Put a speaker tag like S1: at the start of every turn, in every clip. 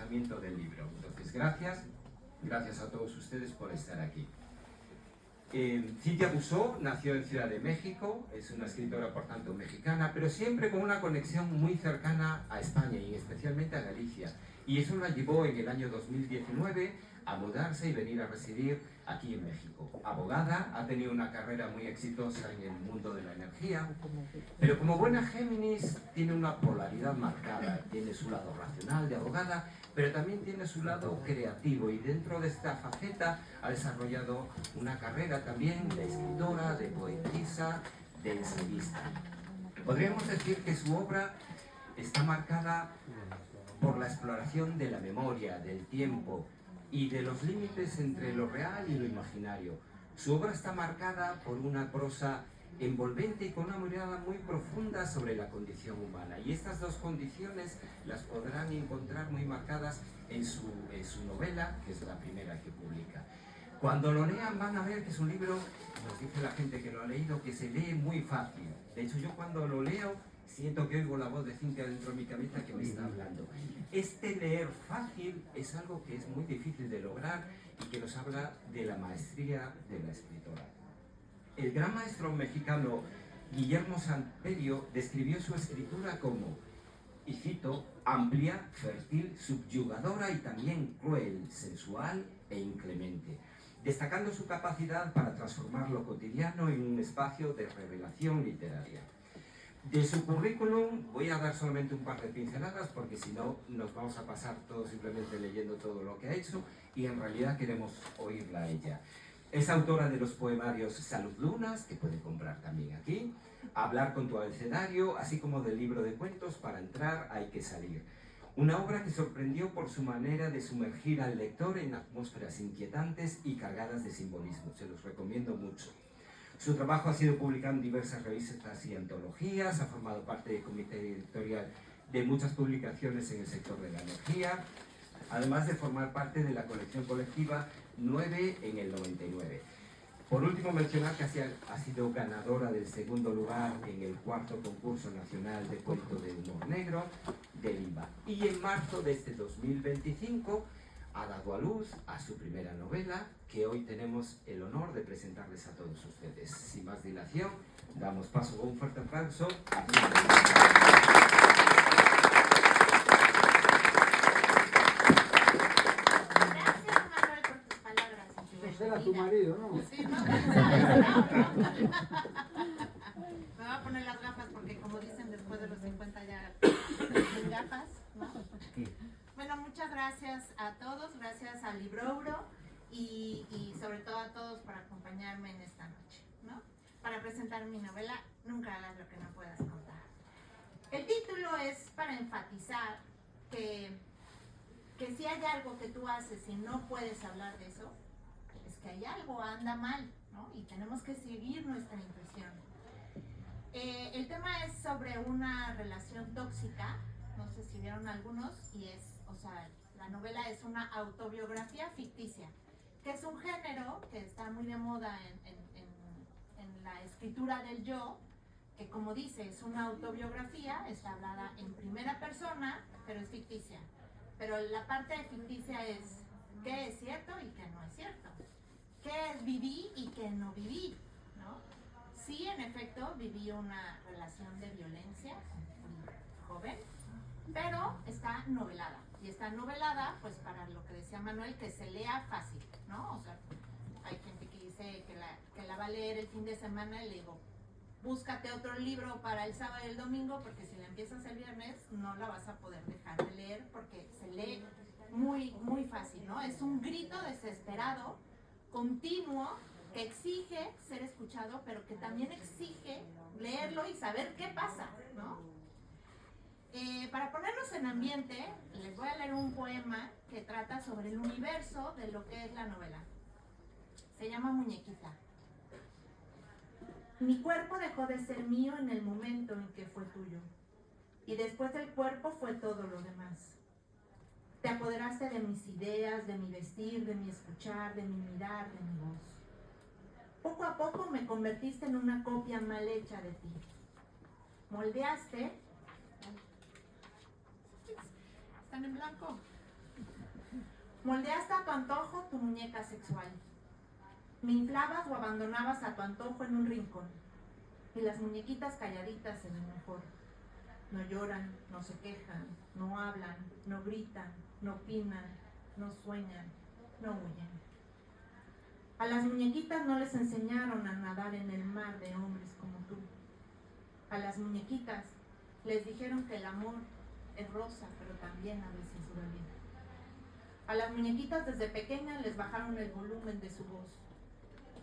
S1: lanzamiento del libro. Entonces, gracias a todos ustedes por estar aquí. Cynthia Buzó nació en Ciudad de México, es una escritora por tanto mexicana, pero siempre con una conexión muy cercana a España y especialmente a Galicia. Y eso la llevó en el año 2019 a mudarse y venir a residir aquí en México. Abogada, ha tenido una carrera muy exitosa en el mundo de la energía, pero como buena Géminis tiene una polaridad marcada, tiene su lado racional de abogada, pero también tiene su lado creativo, y dentro de esta faceta ha desarrollado una carrera también de escritora, de poetisa, de ensayista. Podríamos decir que su obra está marcada por la exploración de la memoria, del tiempo y de los límites entre lo real y lo imaginario. Su obra está marcada por una prosa envolvente y con una mirada muy profunda sobre la condición humana. Y estas dos condiciones las podrán encontrar muy marcadas en su novela, que es la primera que publica. Cuando lo lean van a ver que es un libro, nos dice la gente que lo ha leído, que se lee muy fácil. De hecho, yo cuando lo leo siento que oigo la voz de Cynthia dentro de mi cabeza que me está hablando. Este leer fácil es algo que es muy difícil de lograr y que nos habla de la maestría de la escritora. El gran maestro mexicano Guillermo Samperio describió su escritura como, y cito, amplia, fértil, subyugadora y también cruel, sensual e inclemente, destacando su capacidad para transformar lo cotidiano en un espacio de revelación literaria. De su currículum voy a dar solamente un par de pinceladas porque si no nos vamos a pasar todo simplemente leyendo todo lo que ha hecho y en realidad queremos oírla a ella. Es autora de los poemarios Salud Lunas, que puede comprar también aquí, Hablar con tu abecedario, así como del libro de cuentos Para entrar hay que salir. Una obra que sorprendió por su manera de sumergir al lector en atmósferas inquietantes y cargadas de simbolismo. Se los recomiendo mucho. Su trabajo ha sido publicado en diversas revistas y antologías, ha formado parte del comité editorial de muchas publicaciones en el sector de la energía, además de formar parte de la colección colectiva 9 en el 99. Por último, mencionar que ha sido ganadora del segundo lugar en el cuarto concurso nacional de cuento de humor negro del IMBA. Y en marzo de este 2025 ha dado a luz a su primera novela, que hoy tenemos el honor de presentarles a todos ustedes. Sin más dilación, damos paso con un fuerte aplauso a
S2: Era tu marido, ¿no?
S3: Sí, ¿no? Me voy a poner las gafas porque, como dicen, después de los 50 ya sin gafas, ¿no? Bueno, muchas gracias a todos, gracias al Librouro y sobre todo a todos por acompañarme en esta noche, ¿no? Para presentar mi novela Nunca hagas lo que no puedas contar. El título es para enfatizar que si hay algo que tú haces y no puedes hablar de eso, es que hay algo anda mal, ¿no? Y tenemos que seguir nuestra intuición. El tema es sobre una relación tóxica, no sé si vieron algunos, y la novela es una autobiografía ficticia, que es un género que está muy de moda en la escritura del yo, que como dice, es una autobiografía, está hablada en primera persona, pero es ficticia. Pero la parte ficticia es qué es cierto y qué no es cierto. ¿Qué viví y qué no viví? ¿No? Sí, en efecto, viví una relación de violencia joven, pero está novelada. Y está novelada, pues para lo que decía Manuel, que se lea fácil, ¿no? O sea, hay gente que dice que la va a leer el fin de semana y le digo, búscate otro libro para el sábado y el domingo, porque si la empiezas el viernes no la vas a poder dejar de leer porque se lee muy, muy fácil, ¿no? Es un grito desesperado continuo que exige ser escuchado, pero que también exige leerlo y saber qué pasa, ¿no? Para ponernos en ambiente, les voy a leer un poema que trata sobre el universo de lo que es la novela. Se llama Muñequita. Mi cuerpo dejó de ser mío en el momento en que fue tuyo, y después del cuerpo fue todo lo demás. Te apoderaste de mis ideas, de mi vestir, de mi escuchar, de mi mirar, de mi voz. Poco a poco me convertiste en una copia mal hecha de ti. Moldeaste... ¿Están en blanco? Moldeaste a tu antojo tu muñeca sexual. Me inflabas o abandonabas a tu antojo en un rincón. Y las muñequitas calladitas en el mejor. No lloran, no se quejan, no hablan, no gritan, no opinan, no sueñan, no huyen. A las muñequitas no les enseñaron a nadar en el mar de hombres como tú. A las muñequitas les dijeron que el amor es rosa, pero también a veces duele. A las muñequitas desde pequeñas les bajaron el volumen de su voz.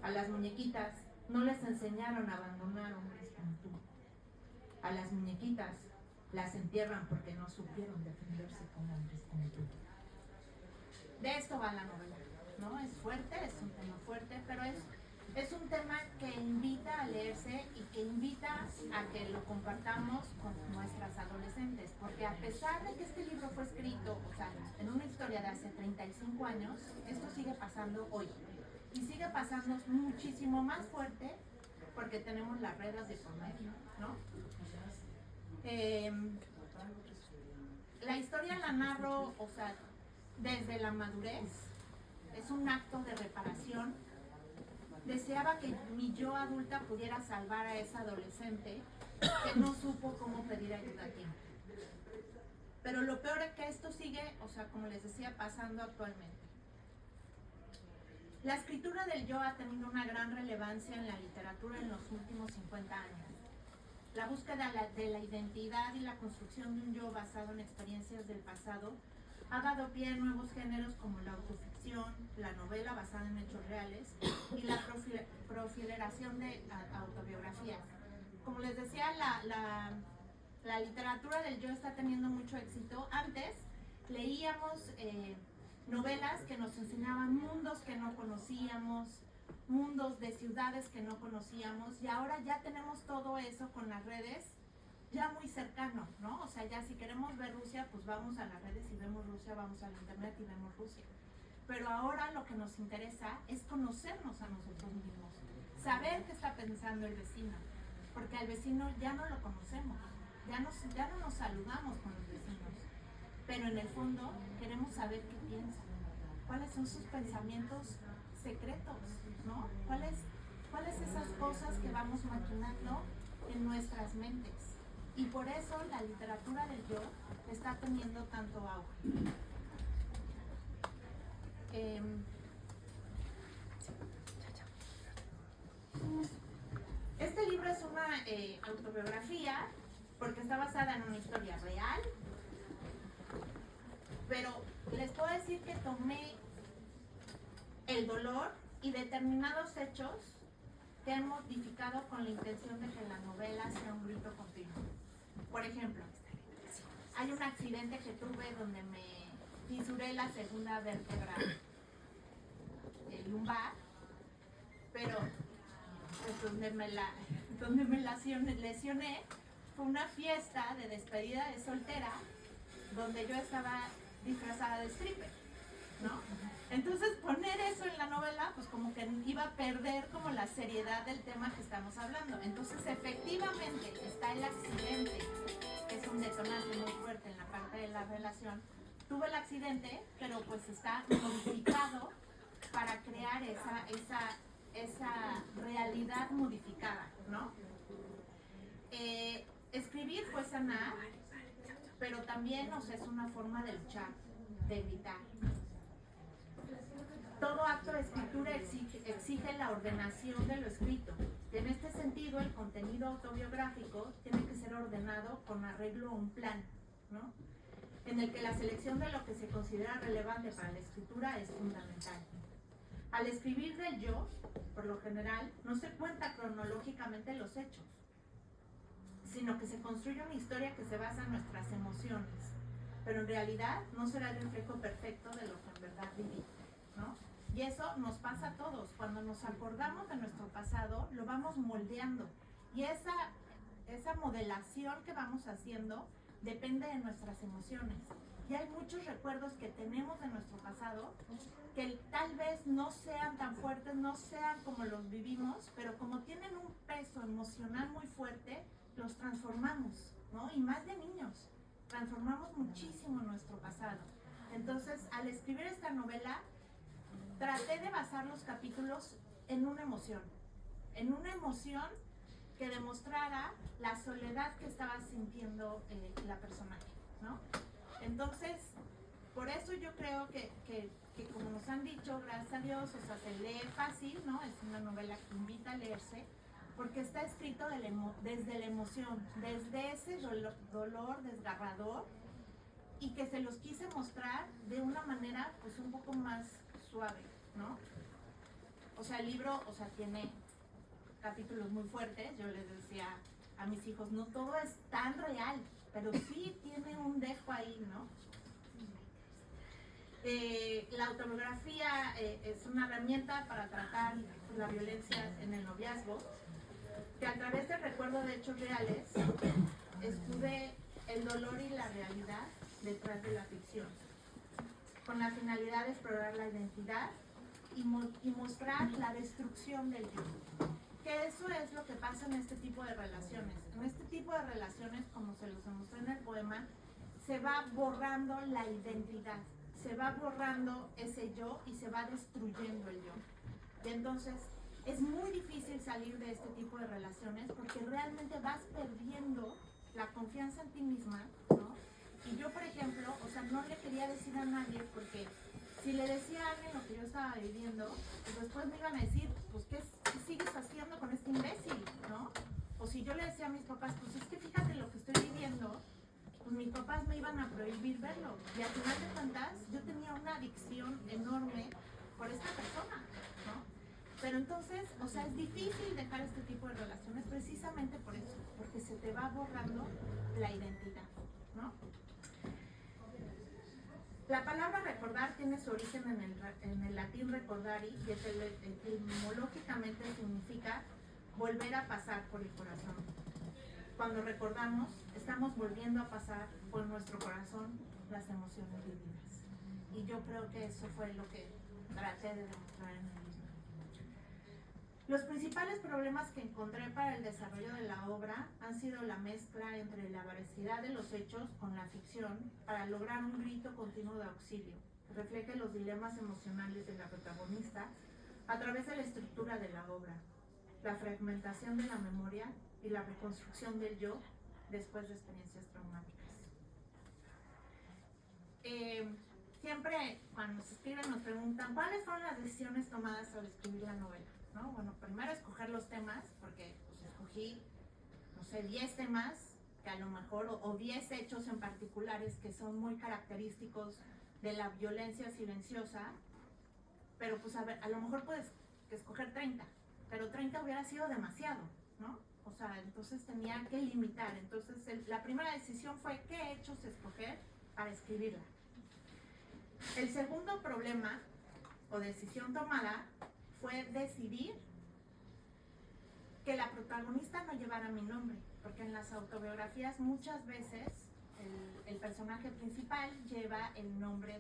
S3: A las muñequitas no les enseñaron a abandonar hombres como tú. A las muñequitas las entierran porque no supieron defenderse con hombres como tú. De esto va la novela, ¿no? Es fuerte, es un tema fuerte, pero es un tema que invita a leerse y que invita a que lo compartamos con nuestras adolescentes, porque a pesar de que este libro fue escrito, o sea, en una historia de hace 35 años, esto sigue pasando hoy. Y sigue pasando muchísimo más fuerte porque tenemos las redes de por medio, ¿no? La historia la narro, o sea, desde la madurez. Es un acto de reparación. Deseaba que mi yo adulta pudiera salvar a esa adolescente que no supo cómo pedir ayuda a tiempo. Pero lo peor es que esto sigue, o sea, como les decía, pasando actualmente. La escritura del yo ha tenido una gran relevancia en la literatura en los últimos 50 años. La búsqueda de la identidad y la construcción de un yo basado en experiencias del pasado ha dado pie a nuevos géneros como la autoficción, la novela basada en hechos reales y la proliferación de autobiografías. Como les decía, la literatura del yo está teniendo mucho éxito. Antes leíamos novelas que nos enseñaban mundos que no conocíamos, mundos de ciudades que no conocíamos, y ahora ya tenemos todo eso con las redes ya muy cercano, ¿no? O sea, ya si queremos ver Rusia, pues vamos a las redes y vemos Rusia, vamos al internet y vemos Rusia. Pero ahora lo que nos interesa es conocernos a nosotros mismos, saber qué está pensando el vecino, porque al vecino ya no lo conocemos, ya no nos saludamos con los vecinos, pero en el fondo queremos saber qué piensa, cuáles son sus pensamientos secretos, ¿no? ¿Cuáles esas cosas que vamos maquinando en nuestras mentes? Y por eso la literatura del yo está teniendo tanto auge. Este libro es una autobiografía porque está basada en una historia real, pero les puedo decir que tomé el dolor y determinados hechos que he modificado con la intención de que la novela sea un grito continuo. Por ejemplo, hay un accidente que tuve donde me fisuré la segunda vértebra lumbar, pero pues donde me lesioné fue una fiesta de despedida de soltera donde yo estaba disfrazada de stripper, ¿no? Entonces poner eso en la novela pues como que iba a perder como la seriedad del tema que estamos hablando. Entonces efectivamente está el accidente, que es un detonante muy fuerte en la parte de la relación. Tuve el accidente, pero pues está modificado para crear esa realidad modificada, ¿no? Escribir fue sanar, pero también, o sea, es una forma de luchar, de evitar. Todo acto de escritura exige la ordenación de lo escrito. En este sentido, el contenido autobiográfico tiene que ser ordenado con arreglo a un plan, ¿no? En el que la selección de lo que se considera relevante para la escritura es fundamental. Al escribir del yo, por lo general, no se cuenta cronológicamente los hechos, sino que se construye una historia que se basa en nuestras emociones, pero en realidad no será el reflejo perfecto de lo que en verdad vivimos, ¿no? Y eso nos pasa a todos. Cuando nos acordamos de nuestro pasado, lo vamos moldeando. Y esa modelación que vamos haciendo depende de nuestras emociones. Y hay muchos recuerdos que tenemos de nuestro pasado que tal vez no sean tan fuertes, no sean como los vivimos, pero como tienen un peso emocional muy fuerte, los transformamos, ¿no? Y más de niños, transformamos muchísimo nuestro pasado. Entonces, al escribir esta novela, traté de basar los capítulos en una emoción que demostrara la soledad que estaba sintiendo la personaje, ¿no? Entonces, por eso yo creo que como nos han dicho, gracias a Dios, o sea, se lee fácil, ¿no? Es una novela que invita a leerse, porque está escrito desde la emoción, desde ese dolor desgarrador, y que se los quise mostrar de una manera pues un poco más suave, ¿no? O sea, el libro, o sea, tiene capítulos muy fuertes. Yo les decía a mis hijos, no todo es tan real, pero sí tiene un dejo ahí, ¿no? La autobiografía es una herramienta para tratar la violencia en el noviazgo, que a través del recuerdo de hechos reales estuve el dolor y la realidad detrás de la ficción, con la finalidad de explorar la identidad y mostrar la destrucción del yo. Que eso es lo que pasa en este tipo de relaciones. En este tipo de relaciones, como se los demostré en el poema, se va borrando la identidad, se va borrando ese yo y se va destruyendo el yo. Y entonces es muy difícil salir de este tipo de relaciones porque realmente vas perdiendo la confianza en ti misma, ¿no? Y yo, por ejemplo, o sea, no le quería decir a nadie porque si le decía a alguien lo que yo estaba viviendo, pues después me iban a decir, pues, ¿qué sigues haciendo con este imbécil, no? O si yo le decía a mis papás, pues es que fíjate lo que estoy viviendo, pues mis papás me iban a prohibir verlo. Y al final de cuentas, yo tenía una adicción enorme por esta persona, ¿no? Pero entonces, o sea, es difícil dejar este tipo de relaciones precisamente por eso, porque se te va borrando la identidad, ¿no? La palabra recordar tiene su origen en el latín recordari, que etimológicamente significa volver a pasar por el corazón. Cuando recordamos, estamos volviendo a pasar por nuestro corazón las emociones vividas. Y yo creo que eso fue lo que traté de demostrar en el libro. Los principales problemas que encontré para el desarrollo de la obra han sido la mezcla entre la veracidad de los hechos con la ficción para lograr un grito continuo de auxilio que refleje los dilemas emocionales de la protagonista a través de la estructura de la obra, la fragmentación de la memoria y la reconstrucción del yo después de experiencias traumáticas. Siempre cuando se escribe nos preguntan ¿cuáles fueron las decisiones tomadas al escribir la novela? ¿No? Bueno, primero escoger los temas, porque pues escogí, no sé, 10 temas que a lo mejor, o 10 hechos en particulares que son muy característicos de la violencia silenciosa, pero pues a lo mejor puedes escoger 30, pero 30 hubiera sido demasiado, ¿no? O sea, entonces tenía que limitar. Entonces la primera decisión fue qué hechos escoger para escribirla. El segundo problema o decisión tomada fue decidir que la protagonista no llevara mi nombre, porque en las autobiografías muchas veces el personaje principal lleva el nombre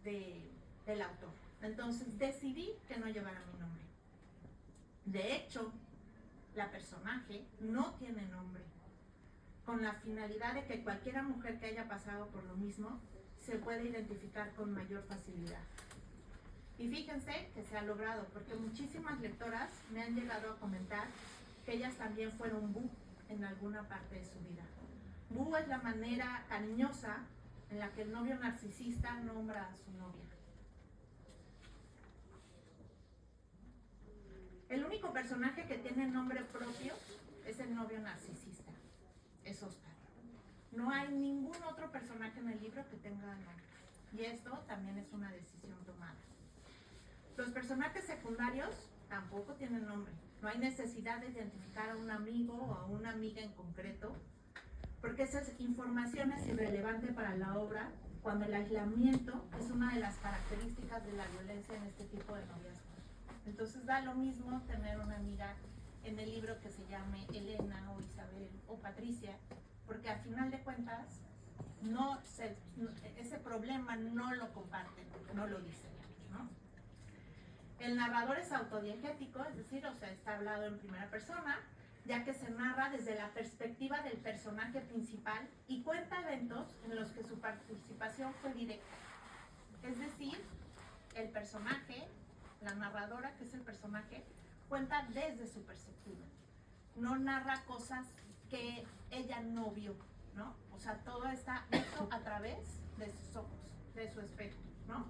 S3: del autor. Entonces decidí que no llevara mi nombre. De hecho, la personaje no tiene nombre, con la finalidad de que cualquier mujer que haya pasado por lo mismo se pueda identificar con mayor facilidad. Y fíjense que se ha logrado, porque muchísimas lectoras me han llegado a comentar que ellas también fueron Bu en alguna parte de su vida. Bu es la manera cariñosa en la que el novio narcisista nombra a su novia. El único personaje que tiene nombre propio es el novio narcisista, es Oscar. No hay ningún otro personaje en el libro que tenga nombre. Y esto también es una decisión tomada. Los personajes secundarios tampoco tienen nombre. No hay necesidad de identificar a un amigo o a una amiga en concreto, porque esa información es irrelevante para la obra cuando el aislamiento es una de las características de la violencia en este tipo de noviazgos. Entonces da lo mismo tener una amiga en el libro que se llame Elena o Isabel o Patricia, porque al final de cuentas ese problema no lo comparten, no lo dicen, ¿no? El narrador es autodiegético, es decir, o sea, está hablado en primera persona, ya que se narra desde la perspectiva del personaje principal y cuenta eventos en los que su participación fue directa. Es decir, el personaje, la narradora, que es el personaje, cuenta desde su perspectiva. No narra cosas que ella no vio, ¿no? O sea, todo está hecho a través de sus ojos, de su espejo, ¿no?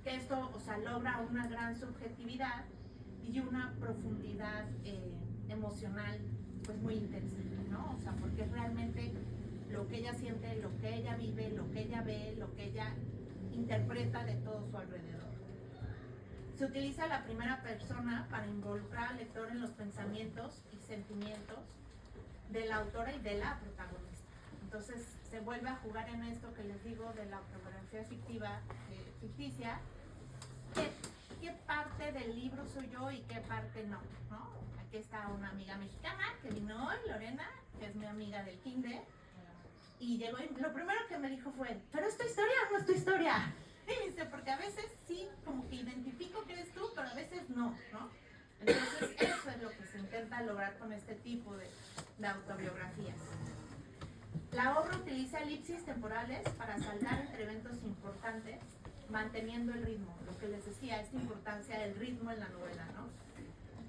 S3: Que esto, o sea, logra una gran subjetividad y una profundidad emocional, pues muy intensa, ¿no? O sea, porque es realmente lo que ella siente, lo que ella vive, lo que ella ve, lo que ella interpreta de todo su alrededor. Se utiliza la primera persona para involucrar al lector en los pensamientos y sentimientos de la autora y de la protagonista. Entonces se vuelve a jugar en esto que les digo de la autobiografía ficticia, qué parte del libro soy yo y qué parte no, ¿no? Aquí está una amiga mexicana que vino hoy, Lorena, que es mi amiga del kinder, y llegó y lo primero que me dijo fue, ¿pero es tu historia o no es tu historia? Y dice, porque a veces sí, como que identifico que eres tú, pero a veces no, ¿no? Entonces eso es lo que se intenta lograr con este tipo de autobiografías. La obra utiliza elipsis temporales para saltar entre eventos importantes, manteniendo el ritmo, lo que les decía, esta importancia del ritmo en la novela, ¿no?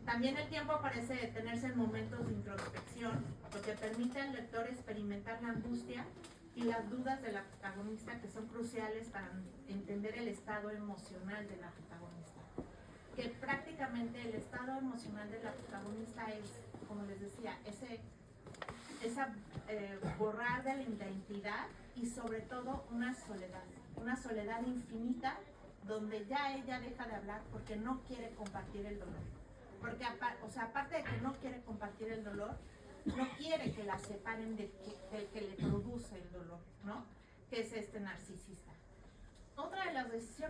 S3: También el tiempo parece detenerse en momentos de introspección, lo que permite al lector experimentar la angustia y las dudas de la protagonista, que son cruciales para entender el estado emocional de la protagonista. Que prácticamente el estado emocional de la protagonista es, como les decía, borrar de la identidad y sobre todo una soledad infinita, donde ya ella deja de hablar porque no quiere compartir el dolor. Porque aparte de que no quiere compartir el dolor, no quiere que la separen del que le produce el dolor, ¿no? Que es este narcisista. Otra de las decisiones